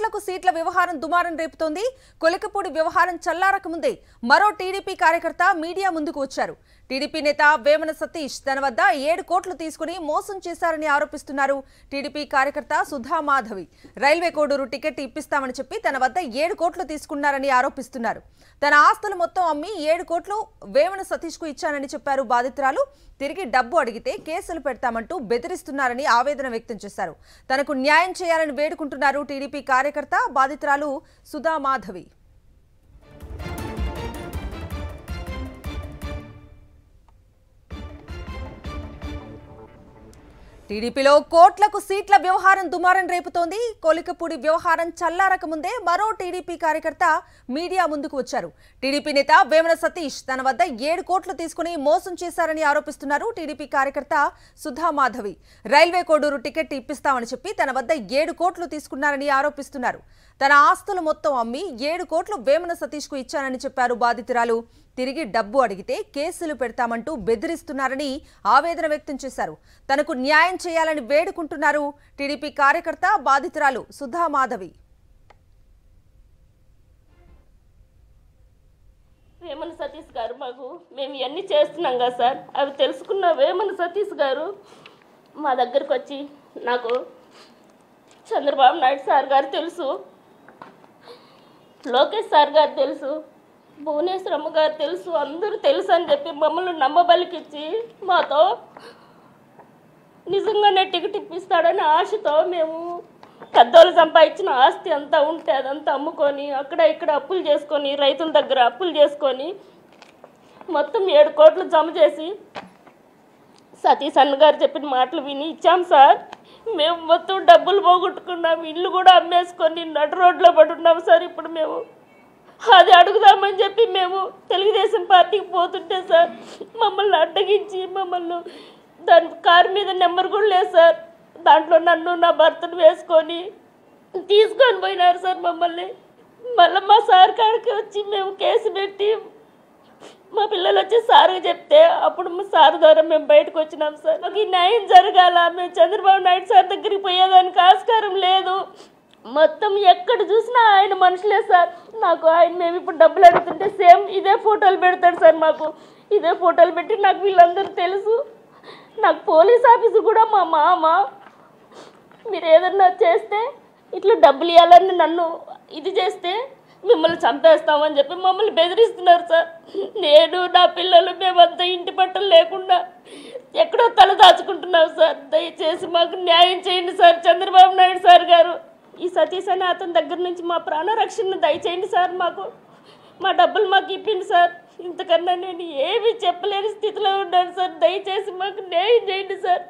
కోట్లకు సీట్ల వ్యవహారం దుమారం రేపుతోంది. కొలికపూడి వ్యవహారం చల్లారక ముందే మరో టీడీపీ కార్యకర్త మీడియా ముందుకు వచ్చారు. టీడీపీ నేత వేమన సతీష్ తన వద్ద 7 కోట్లు తీసుకుని మోసం చేశారని ఆరోపిస్తున్నారు. టీడీపీ కార్యకర్త సుధా మాధవి రైల్వే కోడూరు టికెట్ ఇప్పిస్తామని చెప్పి తన వద్ద 7 కోట్లు తీసుకున్నారని ఆరోపిస్తున్నారు. తన ఆస్తులు మొత్తం అమ్మి 7 కోట్లు వేమన సతీష్ కు ఇచ్చానని చెప్పారు బాధితురాలు. తిరిగి డబ్బు అడిగితే కేసులు పెడతామంటూ బెదిరిస్తున్నారని ఆవేదన వ్యక్తం చేశారు. తనకు న్యాయం చేయాలని వేడుకుంటున్నారు టీడీపీ కార్యకర్త బాధితురాలు సుధా మాధవి. టీడీపీలో కోట్లకు సీట్ల వ్యవహారం దుమారం రేపుతోంది. కొలికపూడి వ్యవహారం చల్లారక ముందే మరో టీడీపీ కార్యకర్త మీడియా ముందుకు వచ్చారు. టీడీపీ నేత వేమన సతీష్ తన వద్ద 7 కోట్లు తీసుకుని మోసం చేశారని ఆరోపిస్తున్నారు టీడీపీ కార్యకర్త సుధా మాధవి. రైల్వే కోడూరు టికెట్ ఇప్పిస్తామని చెప్పి తన వద్ద 7 కోట్లు తీసుకున్నారని ఆరోపిస్తున్నారు. తన ఆస్తులు మొత్తం అమ్మి 7 కోట్లు వేమన సతీష్ కు ఇచ్చానని చెప్పారు బాధితురాలు. తిరిగి డబ్బు అడిగితే కేసులు పెడతామంటూ బెదిరిస్తున్నారని ఆవేదన వ్యక్తం చేశారు. తనకు న్యాయం చేయాలని వేడుకుంటున్నారు టీడీపీ కార్యకర్త బాధితురాలు సుధా మాధవి. వేమన సతీష్ గారు మేము ఇవన్నీ చేస్తున్నాం కదా సార్, అవి తెలుసుకున్న వేమన సతీష్ గారు మా దగ్గరకు వచ్చి నాకు చంద్రబాబు నాయుడు సార్ గారు తెలుసు, లోకేష్ సార్ గారు తెలుసు, భువనేశ్వరమ్మ గారు తెలుసు, అందరూ తెలుసు అని చెప్పి మమ్మల్ని నమ్మబలికిచ్చి మాతో నిజంగానే టికెట్ ఇప్పిస్తాడని ఆశతో మేము పెద్దోళ్ళు సంపాదించిన ఆస్తి అంతా ఉంటే అదంతా అమ్ముకొని అక్కడ ఇక్కడ అప్పులు చేసుకొని రైతుల దగ్గర అప్పులు చేసుకొని మొత్తం 7 కోట్లు జమ చేసి సతీష్ అన్న గారు చెప్పిన మాటలు విని ఇచ్చాం సార్. మేము మొత్తం డబ్బులు పోగొట్టుకున్నాం, ఇల్లు కూడా అమ్మేసుకొని నడు రోడ్లో పడి ఉన్నాం సార్. ఇప్పుడు మేము అది అడుగుదామని చెప్పి మేము తెలుగుదేశం పార్టీకి పోతుంటే సార్ మమ్మల్ని అడ్డగించి మమ్మల్ని దాని కారు మీద నెంబర్ కూడా లేదు సార్, దాంట్లో నన్ను నా భర్తను వేసుకొని తీసుకొని పోయినారు సార్ మమ్మల్ని. మళ్ళీ మా సార్ కాడికి వచ్చి మేము కేసు పెట్టి మా పిల్లలు వచ్చి సార్కి చెప్తే అప్పుడు మా సార్ ద్వారా మేము బయటకు వచ్చినాం సార్. మాకు ఈ న్యాయం జరగాల, మేము చంద్రబాబు నాయుడు సార్ దగ్గరికి పోయేదానికి ఆస్కారం లేదు. మొత్తం ఎక్కడ చూసినా ఆయన మనుషులే సార్. నాకు ఆయన మేము ఇప్పుడు డబ్బులు అడుగుతుంటే సేమ్ ఇదే ఫోటోలు పెడతాడు సార్, మాకు ఇదే ఫోటోలు పెట్టి నాకు వీళ్ళందరూ తెలుసు. నాకు పోలీస్ ఆఫీసర్ కూడా మా మామ మీరు ఏదన్నా చేస్తే ఇట్లా డబ్బులు ఇవ్వాలని నన్ను ఇది చేస్తే మిమ్మల్ని చంపేస్తామని చెప్పి మమ్మల్ని బెదిరిస్తున్నారు సార్. నేను నా పిల్లలు మేమంతా ఇంటి పట్టలు లేకుండా ఎక్కడో తల దాచుకుంటున్నాం సార్. దయచేసి మాకు న్యాయం చేయండి సార్ చంద్రబాబు నాయుడు సార్ గారు. ఈ సతీష్ అనే అతని దగ్గర నుంచి మా ప్రాణరక్షణను దయచేయండి సార్. మాకు మా డబ్బులు మాకు ఇప్పిండి సార్. ఇంతకన్నా నేను ఏమీ చెప్పలేని స్థితిలో ఉన్నాను సార్. దయచేసి మాకు న్యాయం చేయండి సార్.